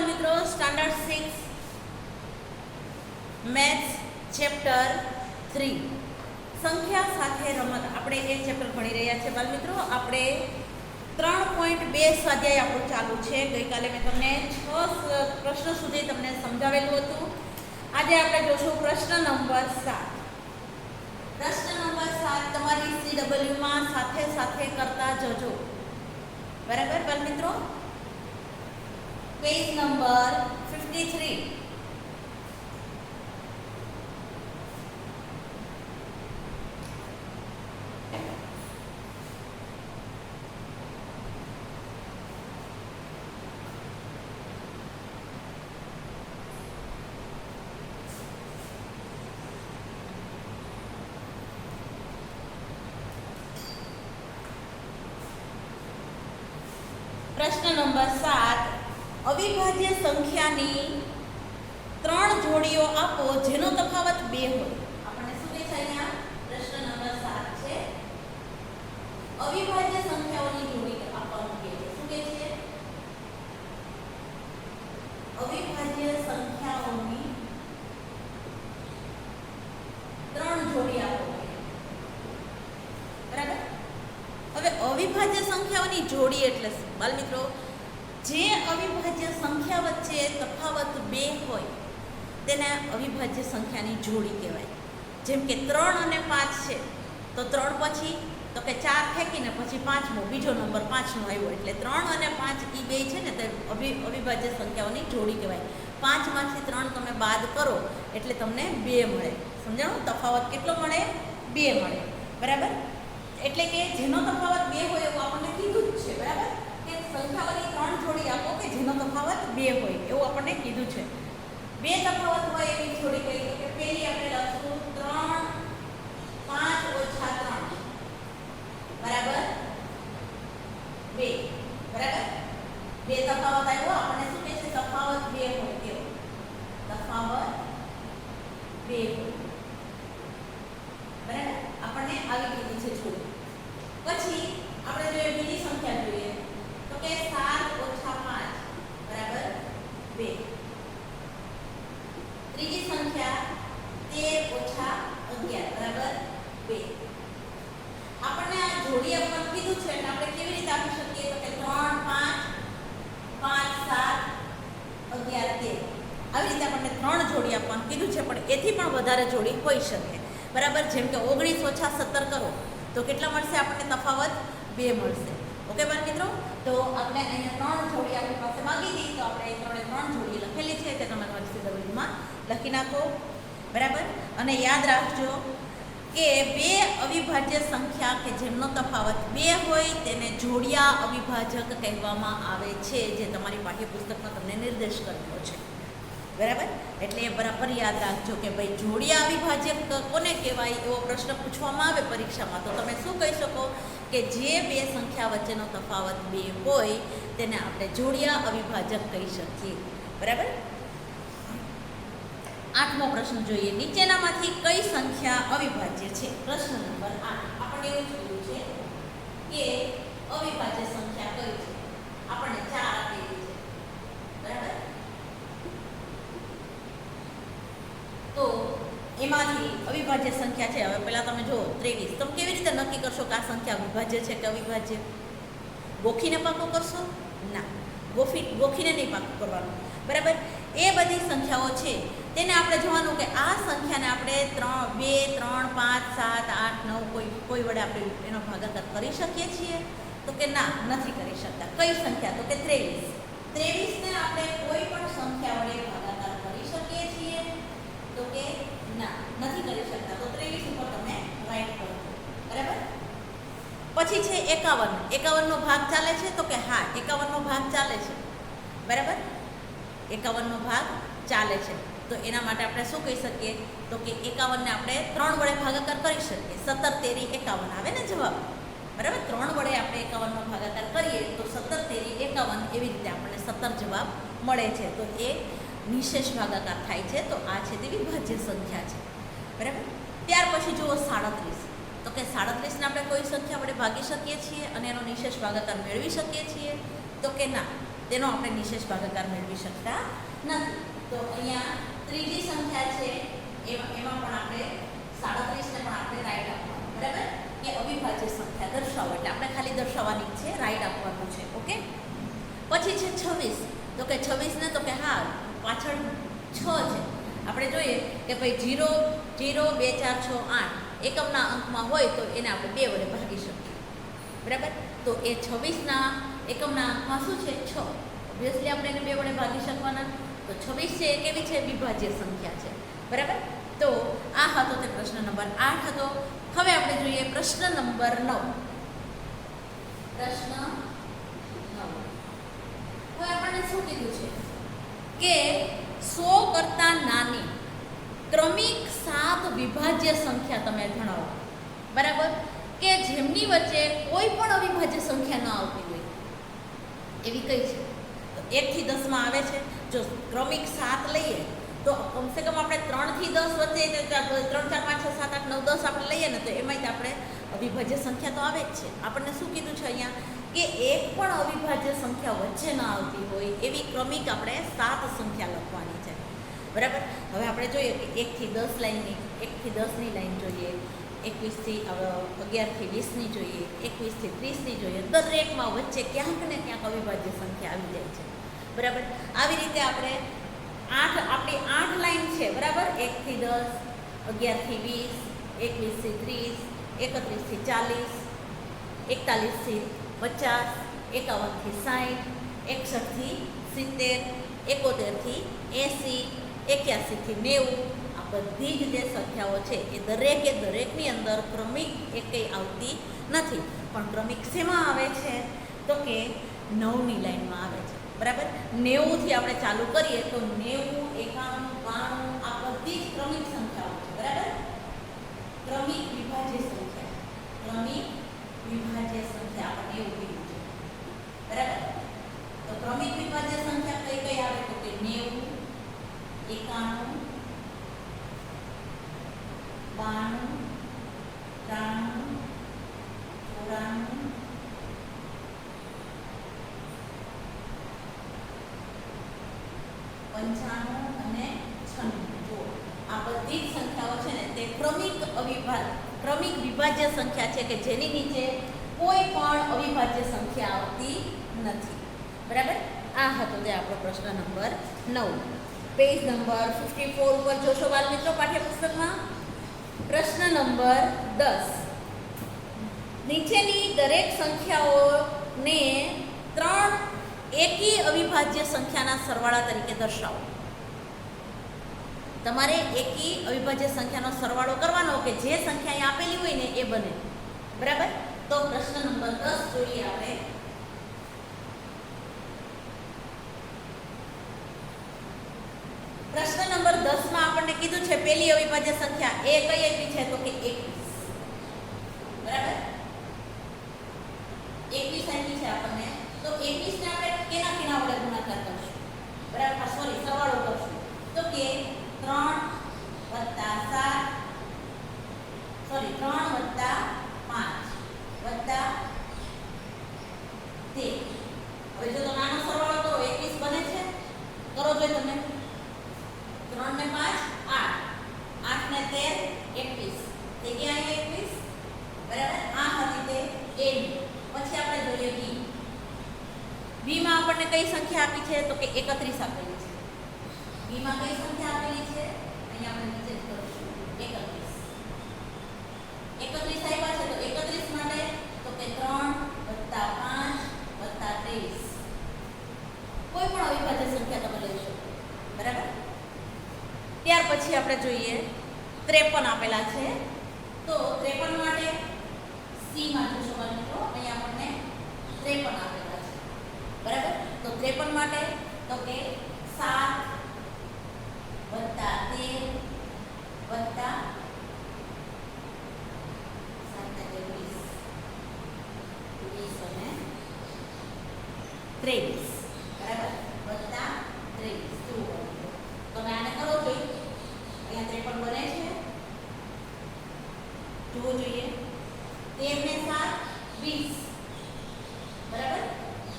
મિત્રો standard 6 maths chapter 3 સંખ્યા સાથે રમત આપણે એ ચેપ્ટર ભણી રહ્યા છીએ બાળ મિત્રો. આપણે 3.2 સ્વાધ્યાય આપણું ચાલુ છે. ગઈકાલે મેં તમને 6 પ્રશ્ન સુધી તમને સમજાવેલું હતું. આજે આપણે જોશું પ્રશ્ન નંબર 7. પ્રશ્ન નંબર 7 તમારી CW માં સાથે સાથે કરતા જજો. બરાબર બાળ મિત્રો. Page number 53. પ્રશ્ન નંબર 7 અવિભાજ્ય સંખ્યાની 3 જોડીઓ આપો જેનો તફાવત 2 હોય. આપણને શું કહે છે અહીંયા? પ્રશ્ન નંબર 7 છે અવિભાજ્ય સંખ્યાઓની જોડી આપવાનું કહે છે. શું કહે છે? અવિભાજ્ય સંખ્યાઓની 3 જોડી આપો. બરાબર. હવે અવિભાજ્ય સંખ્યાઓની જોડી એટલે શું બાળ મિત્રો? જે અવિભાજ્ય સંખ્યા વચ્ચે તફાવત 2 હોય તેને અવિભાજ્ય સંખ્યાની જોડી કહેવાય. જેમ કે 3 અને 5 છે તો 3 પછી તો કે 4 ફેંકીને પછી 5મો બીજો નંબર 5નો આવ્યો એટલે 3 અને 5 એ બે છે ને તે અવિભાજ્ય સંખ્યાઓની જોડી કહેવાય. 5માંથી 3 તમે બાદ કરો એટલે તમને 2 મળે. સમજાણું? તફાવત કેટલો મળે? 2 મળે. બરાબર. એટલે કે જેનો તફાવત 2 હોય એવું આપણને કીધું જ છે. બરાબર. કે સંખ્યાઓની 3 જોડી આપો કે જેનો તફાવત 2 હોય એવું આપણને કીધું છે. 2 તફાવત હોય એવી જોડી કઈ તો કે પહેલી આપણે લખશું 3 5 ઓછા 3 બરાબર 2. બરાબર. 2 તફાવત આવ્યો. આપણને શું કહે છે? તફાવત 2 હોય કેવો? તફાવત 2 હોય. બરાબર. આપણને આવી કીધી છે જોડી. પછી આપણે જોઈએ બીજી સંખ્યા જોઈએ તો કે 7 ઓછા 5 બરાબર 2. ત્રીજી સંખ્યા 13 ઓછા 11 બરાબર 2. આપણને આ જોડી આપવાનું કીધું છે એટલે આપણે કેવી રીતે આપી શકીએ તો કે 3 5 5 7 11 13 આવી રીતે આપણને 3 જોડી આપવાનું કીધું છે. પણ એથી પણ વધારે જોડી હોઈ શકે. બરાબર. જેમ કે 19 ઓછા 17 કરો તો કેટલા મળશે? આપણને તફાવત 2 મળશે. ઓકે બાળ મિત્રો. તો આપણે અહીંયા 3 જોડી આપણી પાસે માંગી હતી તો આપણે 3 જોડી લખેલી છે તે તમે તમારી CW માં લખી નાખો. બરાબર. અને યાદ રાખજો કે 2 અવિભાજ્ય સંખ્યા કે જેમનો તફાવત 2 હોય તેને જોડિયા અવિભાજક કહેવામાં આવે છે, જે તમારી પાઠ્યપુસ્તકમાં તમને નિર્દેશ કરેલો છે. બરાબર. એટલે એ બરાબર યાદ રાખજો કે ભાઈ જોડિયા અવિભાજક કોને કહેવાય એવો પ્રશ્ન પૂછવામાં આવે પરીક્ષામાં તો તમે શું કહી શકો કે જે 2 સંખ્યા વચ્ચેનો તફાવત 2 હોય તેને આપણે જોડિયા અવિભાજક કહી શકીએ. બરાબર. 8મો પ્રશ્ન જોઈએ. નીચેનામાંથી કઈ સંખ્યા અવિભાજ્ય છે? પ્રશ્ન નંબર 8. આપણે એવું જોયું છે કે અવિભાજ્ય સંખ્યા કઈ છે? આપણને 4 આપેલી છે. બરાબર. તો એમાંથી અવિભાજ્ય સંખ્યા છે. હવે પહેલાં તમે જુઓ 23. તમે કેવી રીતે નક્કી કરશો કે આ સંખ્યા અવિભાજ્ય છે કે અવિભાજ્ય? ગોખીને પાકું કરશો? ના, ગોખીને નહીં પાકું કરવાનું. બરાબર. એ બધી સંખ્યાઓ છે તેને આપણે જોવાનું કે આ સંખ્યાને આપણે 2 3 5 7 8 9 કોઈ વડે આપણે એનો ભાગાકાર કરી શકીએ છીએ તો કે ના, નથી કરી શકતા. કઈ સંખ્યા? તો કે 23. 23 ને આપણે કોઈ પણ સંખ્યા વડે ભાગાકાર કરી શકીએ છીએ તો કે ના, નથી કરી શકતા. તો 23 ઉપર તમે રાઈટ કરો. બરાબર. પછી છે 51. 51નો ભાગ ચાલે છે તો કે હા, 51નો ભાગ ચાલે છે. બરાબર. 51નો ભાગ ચાલે છે તો એના માટે આપણે શું કહી શકીએ તો કે 51ને આપણે 3 વડે ભાગાકાર કરી શકીએ. 17 તેરી 51 આવે ને જવાબ. બરાબર. 3 વડે આપણે 51નો ભાગાકાર કરીએ તો 17 તેરી 51 એવી રીતે આપણને 17 જવાબ મળે છે. તો એ નિશેષ ભાગાકાર થાય છે. તો આ છે તે વિભાજ્ય સંખ્યા છે. બરાબર. ત્યાર પછી જુઓ 37. તો કે 37ને આપણે કોઈ સંખ્યા વડે ભાગી શકીએ છીએ અને એનો નિશેષ ભાગાકાર મેળવી શકીએ છીએ તો કે ના, તેનો આપણે નિશેષ ભાગાકાર મેળવી શકતા નથી. તો અહીંયા ત્રીજી સંખ્યા છે એમાં પણ આપણે 37 ને પણ આપણે રાઈટ આપવાનું, બરાબર. એ અવિભાજ્ય સંખ્યા દર્શાવો એટલે આપણે ખાલી દર્શાવવાની જ છે, રાઈટ આપવાનું છે. ઓકે. પછી છે 26. તો કે 26 ને તો કે હા પાછળ 6 છે. આપણે જોઈએ કે ભાઈ 0 0 2 4 6 8 એકમના અંકમાં હોય તો એને આપણે 2 વડે ભાગી શકીએ, બરાબર. તો એ 26ના એકમના અંકમાં શું છે 6, ઓબ્વિયસલી આપણે એને 2 વડે ભાગી શકવાના. તો 26 છે એ કેવી છે? વિભાજ્ય સંખ્યા છે, બરાબર. તો આ હતો તે પ્રશ્ન નંબર 8 હતો. હવે આપણે જોઈએ પ્રશ્ન નંબર 9. પ્રશ્ન 9. હવે આપણને શું કીધું છે કે 100 કરતાં નાની ક્રમિક 7 વિભાજ્ય સંખ્યા તમે જણાવો, બરાબર, કે જેમની વચ્ચે કોઈ પણ અવિભાજ્ય સંખ્યા ન આવતી હોય એવી કઈ છે? તો 1 થી 10 માં આવે છે. જો ક્રમિક 7 લઈએ તો કમસે કમ આપણે 3 થી 10 વચ્ચે 3 4 5 6 7 8 9 10 આપણે લઈએ ને તો એમાંય આપણે અવિભાજ્ય સંખ્યા તો આવે જ છે. આપણને શું કીધું છે અહીંયા કે એક પણ અવિભાજ્ય સંખ્યા વચ્ચે ન આવતી હોય એવી ક્રમિક આપણે 7 સંખ્યા લખવાની છે, બરાબર. હવે આપણે જોઈએ કે 1 થી 10 લાઈનની 1 થી 10ની લાઈન જોઈએ, 21 થી 11 થી 20ની જોઈએ, 21 થી 30ની જોઈએ. દરેકમાં વચ્ચે ક્યાંક ને ક્યાંક અવિભાજ્ય સંખ્યા આવી જાય છે, બરાબર. આવી રીતે આપણે આપણી 8 લાઈન છે, બરાબર. 1 થી 10, 11 થી 20, 21 થી 30, 31 થી 40, 41 થી 50, 51 થી 60, 61 થી 70, 71 થી 80, 81 થી 90. આ બધી જ જે સંખ્યાઓ છે એ દરેકની અંદર ક્રમિક એકેય આવતી નથી. પણ ક્રમિક શેમાં આવે છે? તો કે 9ની લાઈનમાં આવે છે, બરાબર. 90 થી આપણે ચાલુ કરીએ તો 90, 91, 92 આ બધી જ ક્રમિક સંખ્યાઓ છે, બરાબર. ક્રમિક વિભાજ્ય સંખ્યા, ક્રમિક વિભાજ્ય સંખ્યા આપણે એવું કીધું છે, બરાબર. તો ક્રમિક વિભાજ્ય સંખ્યા કઈ કઈ આવે? તો કે 90, 91, 92, 93, 94, 95 અને 96. જો આ બધી જ સંખ્યાઓ છે ને તે ક્રમિક વિભાજ્ય સંખ્યા છે કે જેની નીચે કોઈ પણ અવિભાજ્ય સંખ્યા આવતી નથી, બરાબર. આ હતો તે આપણો પ્રશ્ન નંબર 9. પેજ નંબર 54 ઉપર જોશો બાળ મિત્રો પાઠ્યપુસ્તકમાં. પ્રશ્ન નંબર 10. નીચેની દરેક સંખ્યાઓને 3 એકી અવિભાજ્ય સંખ્યાના સરવાળા તરીકે દર્શાવો. તમારે એકી અવિભાજ્ય સંખ્યાનો સરવાળો કરવાનો કે જે સંખ્યા અહીં આપેલી હોય ને એ બને, બરાબર. તો પ્રશ્ન નંબર 10 જોઈએ આપણે. પ્રશ્ન નંબર 10 માં આપણને કીધું છે પહેલી અવિભાજ્ય સંખ્યા એ કઈ આપી છે? તો કે 21, બરાબર. 21 આપી છે આપણને. તો 21 ને આપણે કેના કેના વડે ગુણાકાર કરશું? બરાબર, સોરી સરવાળો કરશું. તો કે 3 + 7, સોરી 3 + 5 + 13. હવે જો તો નાનો સરવાળો કરો 21 બને છે? કરો જોઈએ તમે. 3 ને 5 8, 8 ને 13 21 થઈ ગયા અહીંયા 21, બરાબર. આ હતી તે a. પછી આપણે જોઈએ b. b માં આપણને કઈ સંખ્યા આપી છે? તો કે 31 આપેલી છે. b માં કઈ સંખ્યા આપેલી છે? અહીંયા આપણે નીચે જ કરીશું 31. 31 આવ્યા છે તો 31 માટે તો કે 3 + 5 + 23. કોઈ પણ અવિભાજ્ય સંખ્યા તમે લઈ શકો, બરાબર. ત્યાર પછી આપણે જોઈએ 53 આપેલા છે. તો 53 માટે c માં જોશો મિત્રો અહીંયા આપણને 53 આપેલા છે, બરાબર. તો 53 માટે તો કે 7 + 13 + 23, બરાબર. +23 તમે આને કરો જોઈએ. અહીંયા 53 બને છે. જુઓ જોઈએ 13 ને 7 20, બરાબર.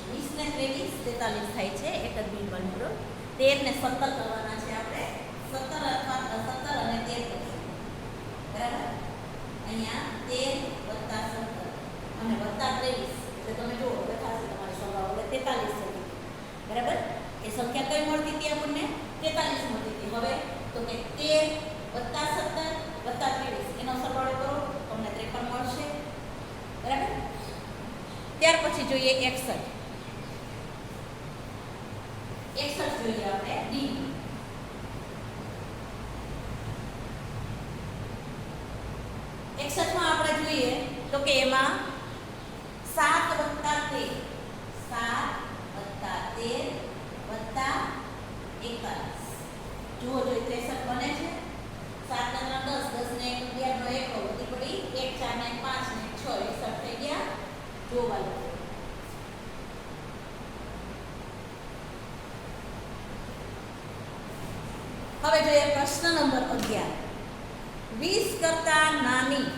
20 ને ને 23, 43 થાય છે. એક જ બિંદુ મિત્રો 13 ને 17 કરવાના છે આપણે. 17 અથવા 17 અને 13 કરશું. બરાબર. અહીંયા 13 + 17 અને +23 એટલે તમે જુઓ દેખાશે તમારે સરવાળો એટલે 43 થશે. બરાબર. એ સંખ્યા કઈ મળતી હતી આપણને? 43 મળતી હતી. હવે તો કે 13 + 17 + 23 એનો સરવાળો કરો તમને 53 મળશે. બરાબર. ત્યાર પછી જોઈએ 61. 61 જોઈએ આપણે ડી. 61 માં આપણે જોઈએ તો કે એમાં 7 + 13 જુઓ જો 63 બને છે. 7 ને 3 10, 10 ને 1 11 નો 1 વધી પડી 1 4 ને 5 ને 6 61 થઈ ગયા. જોવાનું હવે જોઈએ પ્રશ્ન નંબર 11. 20 કરતા નાની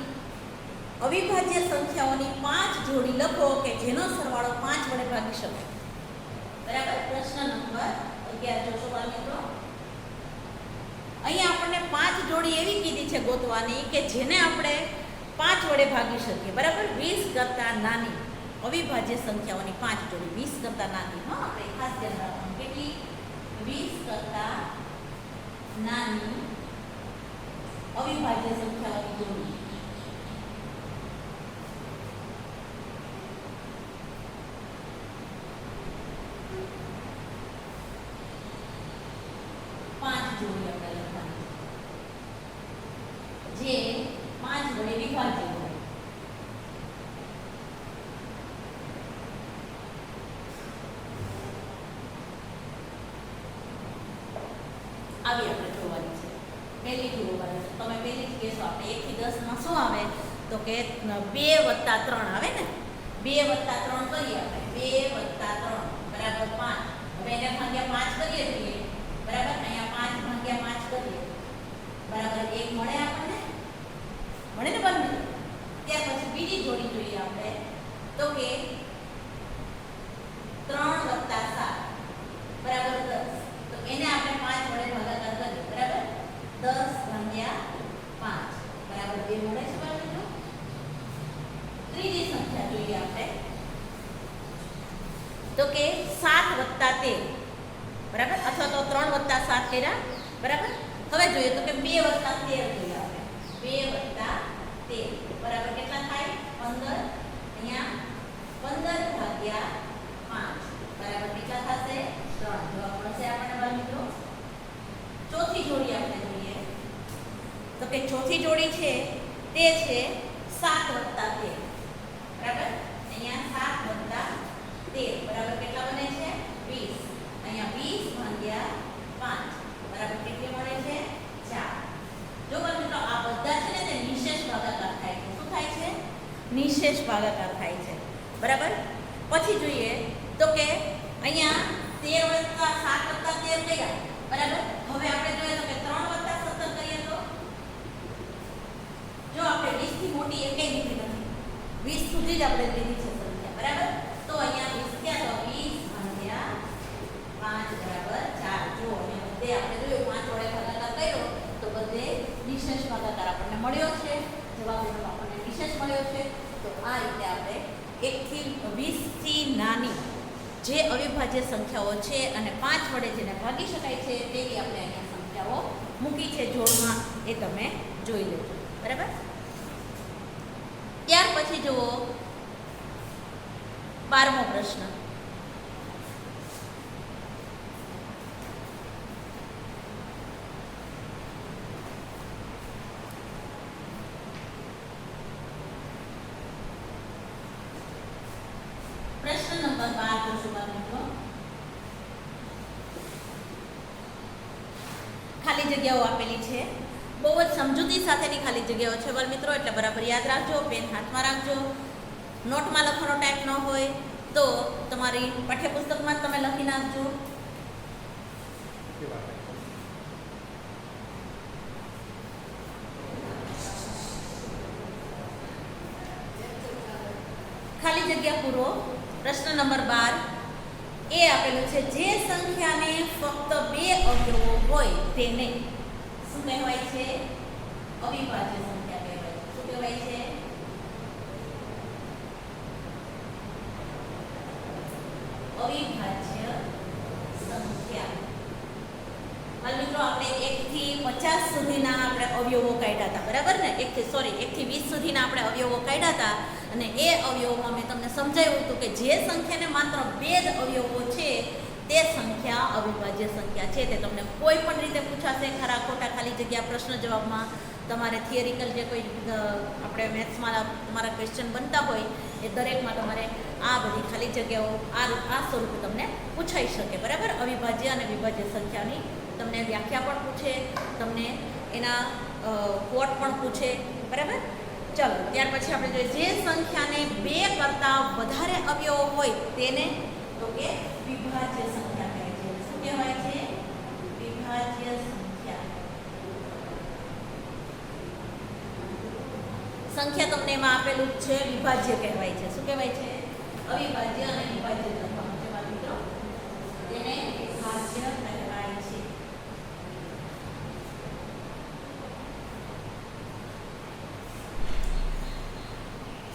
અવિભાજ્ય સંખ્યાઓની 5 જોડી લખો કે જેનો સરવાળો 5 વડે ભાગી શકાય. બરાબર. પ્રશ્ન નંબર 11 જોશો બાળ મિત્રો. અહીંયા આપણને 5 જોડી એવી કીધી છે ગોતવાની કે જેને આપણે 5 વડે ભાગી શકીએ. બરાબર. 20 કરતા નાની અવિભાજ્ય સંખ્યાઓની 5 જોડી. 20 કરતા નાની, હા આપણે ખાસ ધ્યાન રાખવાનું. કેટલી? 20 કરતા નાની અવિભાજ્ય સંખ્યાઓની જોડી. જોડી આપણે લખવાની જે 5 વડે વિભાજ્ય હોય. આવી આપણે જોવાની છે. પહેલી જોવાની છે. તમે પહેલી જ કહેશો આપણે 1 થી 10 માં શું આવે તો કે 2 + 3 આવે ને. 2 + 3 કરીએ આપણે. 2 + 3 બરાબર 5. હવે એને ભાગ્યા 5 કરીએ છીએ. બરાબર. અહીંયા 5 ભાગ્યા 5 કરીએ બરાબર 1 મળે આપણને. મળે ને બંને. ત્યાર પછી બીજી જોડી જોઈએ આપણે તો કે 3 + 7 બરાબર 10. તો એને આપણે 5 વડે ભાગાકાર કરીએ. બરાબર. 10 ભાગ્યા 5 બરાબર 2 મળે છે બાજુ. ત્રીજી સંખ્યા જોઈએ આપણે તો કે 7 + 13 બરાબર. અથવા તો 3 + 7 કર્યા. બરાબર. હવે જોઈએ તો કે 2 + 13 જોઈએ આપણે. 2 + 13 બરાબર કેટલા થાય? 15. અહીંયા 15 ભાગ્યા 5 બરાબર કેટલા થશે? 3. જવાબ મળશે આપણને બાળ મિત્રો. ચોથી જોડી આપણે જોઈએ તો કે ચોથી જોડી છે તે છે 7 + 13 બરાબર. અહીંયા 7 + 13 બરાબર કેટલા બને છે? 20. અહીંયા 20 ભાગ્યા 5 બરાબર કેટલી મળે છે? 4. જો મિત્રો આ બધા છે ને તે નિશેષ ભાગાકાર થાય છે. શું થાય છે? નિશેષ ભાગાકાર થાય છે. બરાબર. પછી જોઈએ તો કે અહીંયા 13 + 7 + 13 કર્યા. બરાબર. હવે આપણે જોઈએ તો કે 3 + 17 કરીએ તો જો આપણે 20 થી મોટી એકેય લીધી નથી. 20 સુધી જ આપણે લીધી છે સંખ્યા. બરાબર. તો અહીંયા 20 ક્યાં તો 20 ભાગ્યા 5 બરાબર 4. જો અહીંયા બધે આપણે જોયું 5 વડે ભાગાકાર કર્યો તો બધે નિશેષ ભાગાકાર આપણને મળ્યો છે. જવાબ એનો આપણને નિશેષ મળ્યો છે. તો આ રીતે આપણે 1 થી 20 થી નાની જે અવિભાજ્ય સંખ્યાઓ છે અને 5 વડે જેને ભાગી શકાય છે તેવી આપણે અહીંયા સંખ્યાઓ મૂકી છે જોડમાં. એ તમે જોઈ લેજો. બરાબર. ત્યાર પછી જુઓ 12મો પ્રશ્ન. પ્રશ્ન નંબર 12 જોશું બાળ મિત્રો. ખાલી જગ્યાઓ આપેલી છે. બહુ જ સમજૂતી સાથેની ખાલી જગ્યાઓ છે બાળ મિત્રો. એટલે બરાબર યાદ રાખજો. પેન હાથમાં રાખજો. નોટમાં લખવાનો ટાઈપ ન હોય તો તમારી પાઠ્યપુસ્તકમાં તમે લખી નાખજો. ખાલી જગ્યા પૂરો. પ્રશ્ન નંબર 12. એ આપેલું છે જે સંખ્યાને ફક્ત 2 અવયવો હોય તેને શું કહેવાય છે? અવિભાજ્ય સંખ્યા કહેવાય છે. શું કહેવાય છે? અવિભાજ્ય સંખ્યા. હાલ મિત્રો આપણે 1 થી 50 સુધીના આપણે અવયવો કાઢ્યા હતા, બરાબર ને? 1 થી 20 સુધીના આપણે અવયવો કાઢ્યા હતા અને એ અવયવોમાં મેં તમને સમજાવ્યું હતું કે જે સંખ્યાને માત્ર 2 જ અવયવો છે તે સંખ્યા અવિભાજ્ય સંખ્યા છે. તે તમને કોઈ પણ રીતે પૂછાશે, ખરા ખોટા ખાલી જગ્યા પ્રશ્ન જવાબમાં તમારે થિયરિકલ જે કોઈ આપણે મેથ્સમાં તમારા ક્વેશ્ચન બનતા હોય એ દરેકમાં તમારે આ બધી ખાલી જગ્યાઓ આ સ્વરૂપે તમને પૂછાઈ શકે, બરાબર? અવિભાજ્ય અને વિભાજ્ય સંખ્યાની તમને વ્યાખ્યા પણ પૂછે, તમને એના કોટ પણ પૂછે, બરાબર? ચલો ત્યાર પછી આપણે જોઈએ જે સંખ્યાને 2 કરતાં વધારે અવયવો હોય તેને તો કે વિભાજ્ય સંખ્યા કહે છે. શું કહેવાય છે? વિભાજ્ય સંખ્યા. સંખ્યા તમને એમાં આપેલું જ છે, વિભાજ્ય કહેવાય છે. શું કહેવાય છે? અવિભાજ્ય અને વિભાજ્ય લખવાનું છે મિત્રો, તેને વિભાજ્ય કહેવાય છે.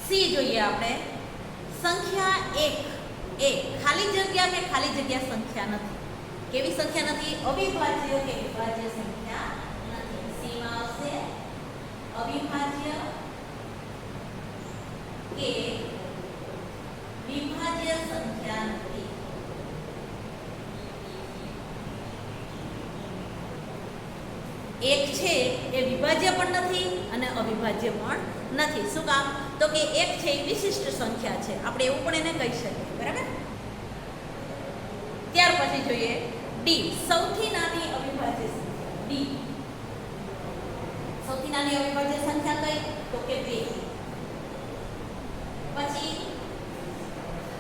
સી જોઈએ આપણે. સંખ્યા 1 એ ખાલી જગ્યા કે ખાલી જગ્યા સંખ્યા નથી. કેવી સંખ્યા નથી? અવિભાજ્ય કે વિભાજ્ય સંખ્યા નથી. સી માં આવશે અવિભાજ્ય કે વિભાજ્ય સંખ્યા નથી. એક છે એ વિભાજ્ય પણ નથી અને અવિભાજ્ય પણ નથી. શું કામ? તો કે એક છે એ વિશિષ્ટ સંખ્યા છે, આપણે એવું પણ એને કહી શકીએ, બરાબર? ત્યાર પછી જોઈએ ડી, સૌથી નાની અવિભાજ્ય સંખ્યા. ડી સૌથી નાની અવિભાજ્ય સંખ્યા કઈ? તો કે 2. પછી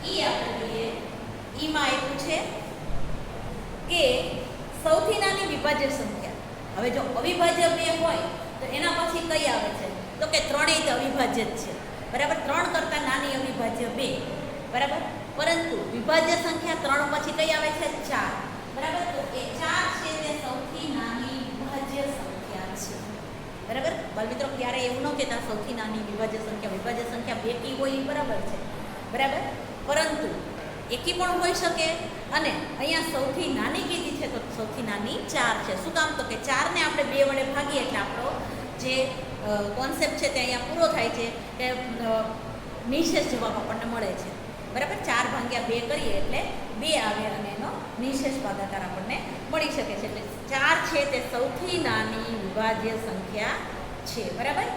ઈ આપણે જોઈએ. ઈ માં આપ્યું છે કે સૌથી નાની વિભાજ્ય સંખ્યા. હવે જો અવિભાજ્ય 2 હોય તો એના પછી કઈ આવે છે? તો કે 3 તો અવિભાજ્ય જ છે, બરાબર? 3 કરતાં નાની અવિભાજ્ય 2, બરાબર? પરંતુ વિભાજ્ય સંખ્યા 3 પછી કઈ આવે છે? 4, બરાબર? તો એ 4 છે તે સૌથી નાની વિભાજ્ય સંખ્યા છે, બરાબર? બાળમિત્રો ક્યારે એવું ન કહેતા સૌથી નાની વિભાજ્ય સંખ્યા બેકી હોય એ બરાબર છે, બરાબર? પરંતુ એકી પણ હોઈ શકે અને અહીંયા સૌથી નાની કીધી છે તો સૌથી નાની 4 છે. શું કામ? તો કે 4 ને આપણે 2 વડે ભાગીએ એટલે આપણો જે કોન્સેપ્ટ છે તે અહીંયા પૂરો થાય છે કે નિશેષ જવાબ આપણને મળે છે, બરાબર? 4 ભાગ્યા 2 કરીએ એટલે 2 આવે અને એનો નિશેષ ભાગાકાર આપણને મળી શકે છે. એટલે 4 છે તે સૌથી નાની વિભાજ્ય સંખ્યા છે, બરાબર?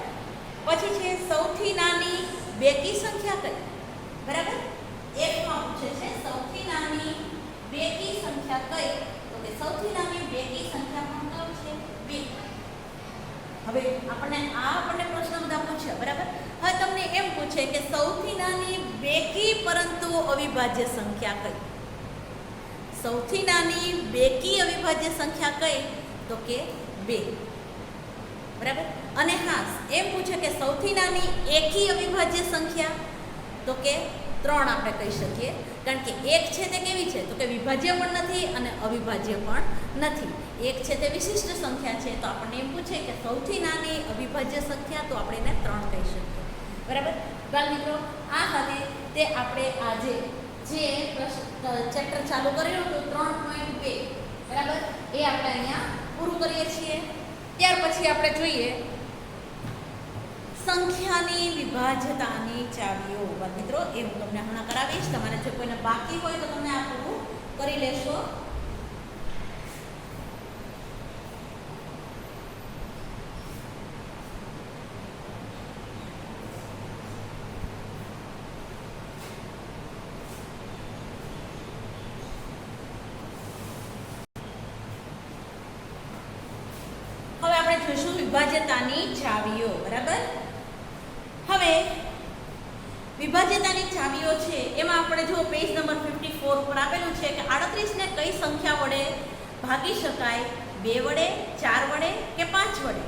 પછી છે સૌથી નાની બેકી સંખ્યા કઈ? બરાબર? એકમાં પૂછે છે સૌથી નાની બેકી સંખ્યા કઈ? તો કે સૌથી નાની બેકી સંખ્યા પણ કઈ છે? 2. હવે આપણને પ્રશ્ન બધા પૂછ્યા, બરાબર? હવે તમને એમ પૂછે કે સૌથી નાની બેકી પરંતુ અવિભાજ્ય સંખ્યા કઈ? સૌથી નાની બેકી અવિભાજ્ય સંખ્યા કઈ? તો કે 2, બરાબર? અને હા એમ પૂછે કે સૌથી નાની એકી અવિભાજ્ય સંખ્યા? તો કે 3 આપણે કહી શકીએ, કારણ કે 1 છે તે કેવી છે? તો કે વિભાજ્ય પણ નથી અને અવિભાજ્ય પણ નથી. 1 છે તે વિશિષ્ટ સંખ્યા છે, તો આપણને એમ પૂછે કે સૌથી નાની અવિભાજ્ય સંખ્યા, તો આપણે એને 3 કહી શકીએ, બરાબર? બાળ મિત્રો આ સાથે તે આપણે આજે જે ચેપ્ટર ચાલુ કર્યું હતું 3.2, બરાબર? એ આપણે અહીંયા પૂરું કરીએ છીએ. ત્યાર પછી આપણે જોઈએ સંખ્યાની વિભાજ્યતાની ચાવીઓ. મિત્રો એ હું તમને હમણાં કરાવીશ. તમારે જો કોઈને બાકી હોય તો તમે આ પૂરું કરી લેશો. હવે આપણે જોઈશું વિભાજ્યતાની ચાવીઓ, બરાબર? હવે વિભાજ્યતાની ચાવીઓ છે એમાં આપણે જો પેજ નંબર 54 પર આપેલું છે કે 38 ને કઈ સંખ્યા વડે ભાગી શકાય? 2 વડે, 4 વડે કે 5 વડે,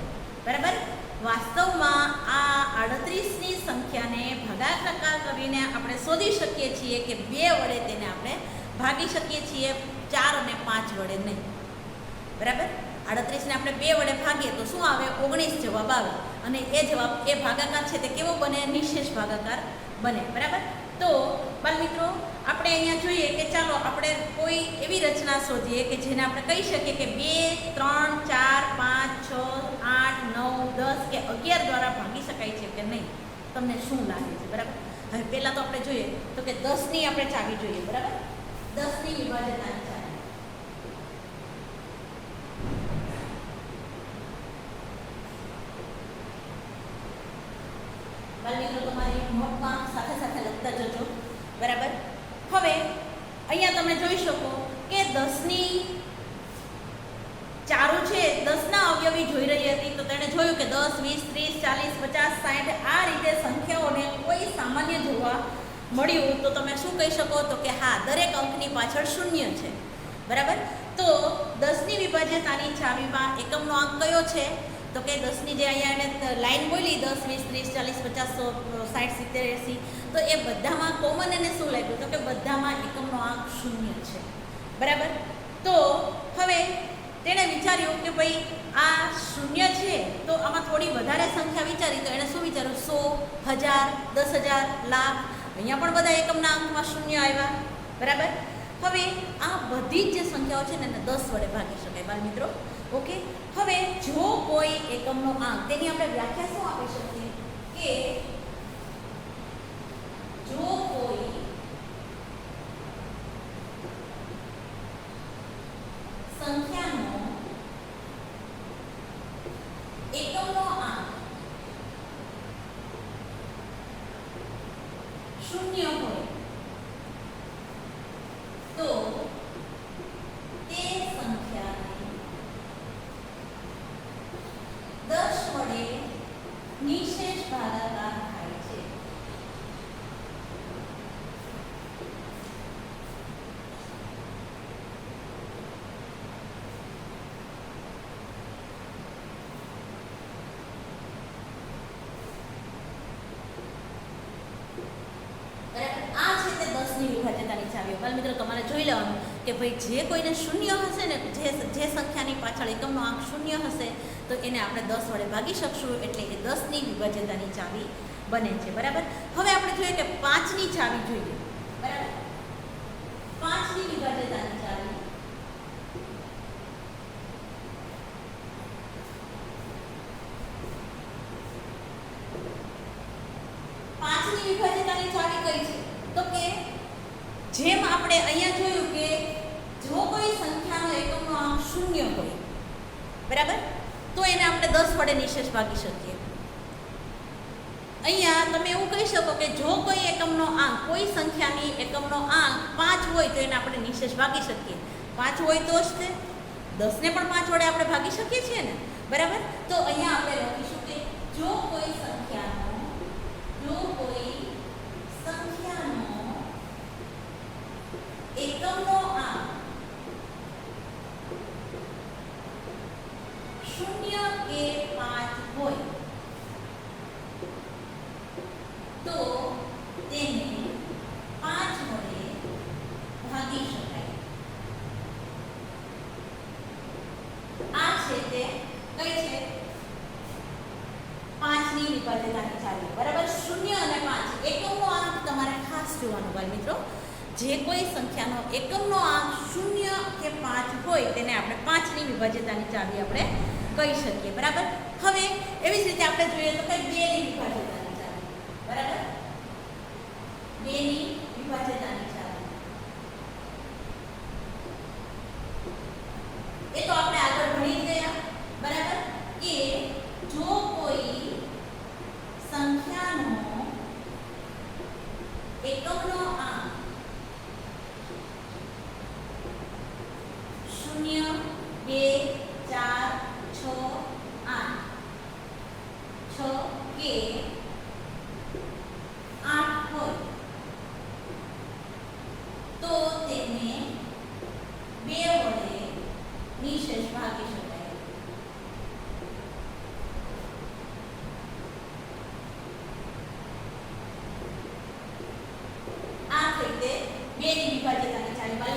બરાબર? વાસ્તવમાં આ 38 ની સંખ્યાને ભાગાકાર કરીને આપણે શોધી શકીએ છીએ કે 2 વડે તેને આપણે ભાગી શકીએ છીએ 4 અને 5 વડે નહીં, બરાબર. 38 ને આપણે 2 વડે ભાગીએ તો શું આવે? 19 જવાબ આવે. અને એ જવાબ, એ ભાગાકાર છે તે કેવો બને? નિશેષ ભાગાકાર બને, બરાબર. તો બાળમિત્રો, આપણે અહીંયા જોઈએ કે ચાલો આપણે કોઈ એવી રચના શોધીએ કે જેને આપણે કહી શકીએ કે 2, 3, 4, 5, 6, 8, 9, 10 કે 11 દ્વારા ભાગી શકાય છે કે નહીં. તમને શું લાગે છે? બરાબર. હવે પહેલાં તો આપણે જોઈએ તો કે 10ની આપણે ચાવી જોઈએ, બરાબર. 10ની વિભાજ્યતાની ચાવી. બાળમિત્રો, તમારી નોટમાં સાથે સાથે લખતા જજો, બરાબર. હવે અહીંયા તમે જોઈ શકો કે 10ની ચારો છે, 10ના અવયવી જોઈ રહી હતી તો તેણે જોયું કે 10, 20, 30, 40, 50, 60 આ રીતે સંખ્યાઓને કોઈ સામાન્ય જોવા મળ્યું તો તમે શું કહી શકો? તો કે હા, દરેક અંકની પાછળ શૂન્ય છે, બરાબર. તો 10ની વિભાજ્યતાની ચાવીમાં એકમનો અંક કયો છે? તો કે 10ની જે અહીંયા એને લાઈન બોલી 10, 20, 30, 40, 50, 100, 60, 70, 80, તો એ બધામાં કોમન એને શું લાગ્યું? તો કે બધામાં એકમનો અંક શૂન્ય છે, બરાબર. તો હવે તેણે વિચાર્યું કે ભાઈ આ શૂન્ય છે તો આમાં થોડી વધારે સંખ્યા વિચારી તો એણે શું વિચાર્યું? 100, 1000, 10,000, લાખ. અહીંયા પણ બધા એકમના અંકમાં શૂન્ય આવ્યા, બરાબર. હવે આ બધી જ જે સંખ્યાઓ છે ને એને 10 વડે ભાગી શકાય, બાળમિત્રો. ઓકે. હવે જો કોઈ એકમનો અંક, તેની આપણે વ્યાખ્યા શું આપી શકીએ કે જો કોઈ સંખ્યાનો એકમનો અંક શૂન્ય હોય તો તે સંખ્યાને 10 વડે નિશેષ ભાગાકાર થાય છે. મિત્રો તમારે જોઈ લેવાનું કે ભાઈ જે કોઈને શૂન્ય હશે ને, જે સંખ્યાની પાછળ એકમનો અંક શૂન્ય હશે તો એને આપણે 10 વડે ભાગી શકશું, એટલે કે 10ની વિભાજ્યતાની ચાવી બને છે, બરાબર. હવે આપણે જોઈએ કે 5ની ચાવી જોઈએ, બરાબર. 5ની વિભાજ્યતાની ચાવી. વિભાજ્યતાની ચાવી કઈ છે? તો કે જેમ આપણે અહીંયા જોયું કે જો કોઈ સંખ્યાનો એકમનો અંક શૂન્ય હોય, બરાબર, તો એને આપણે 10 વડે નિશેષ ભાગી શકીએ. અહીંયા તમે એવું કહી શકો કે જો કોઈ એકમનો અંક, કોઈ સંખ્યાની એકમનો અંક 5 હોય તો એને આપણે નિશેષ ભાગી શકીએ. 5 હોય તો જ તે 10 ને પણ 5 વડે આપણે ભાગી શકીએ છીએ ને, બરાબર. તો અહીંયા આપણે લખીશું કે જો કોઈ સંખ્યાનો એકમનો અંક શૂન્ય કે 5 હોય તો તેને 5 વડે ભાગી શકાય. આ છે તે કઈ છે? 5ની વિભાજ્યતાની ચાવી, બરાબર. 0 અને 5 એકમનો અંક તમારે ખાસ જોવાનો ભાઈ મિત્રો. જે કોઈ સંખ્યાનો એકમનો અંક 0 કે 5 હોય તેને આપણે 5ની વિભાજ્યતાની ચાવી આપણે કહી શકીએ, બરાબર. હવે એવી જ રીતે આપણે જોઈએ તો કે 2ની વિભાજ્યતાની ચાવી, બરાબર. 2ની વિભાજ્યતાની ચાવી એ તો આપણે આગળ ભણી ગયા, બરાબર, કે જો કોઈ સંખ્યાનો એકમનો અંક 0, 2, 4, 6, 8, 6 કે 8 હોય તો તેને 2 વડે નિશેષ ભાગી શકાય. આ રીતે 2ની વિભાજ્યતાની ચાવી.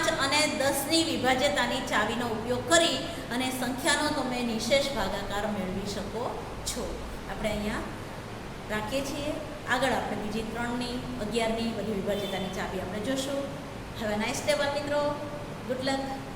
5 અને 10ની વિભાજ્યતાની ચાવીનો ઉપયોગ કરી અને સંખ્યાનો તમે નિશેષ ભાગાકાર મેળવી શકો છો. આપણે અહીંયા રાખીએ છીએ. આગળ આપણે બીજી 3ની 11ની બધી વિભાજ્યતાની ચાવી આપણે જોશું. હેવ અ નાઇસ ડે મિત્રો. Good luck.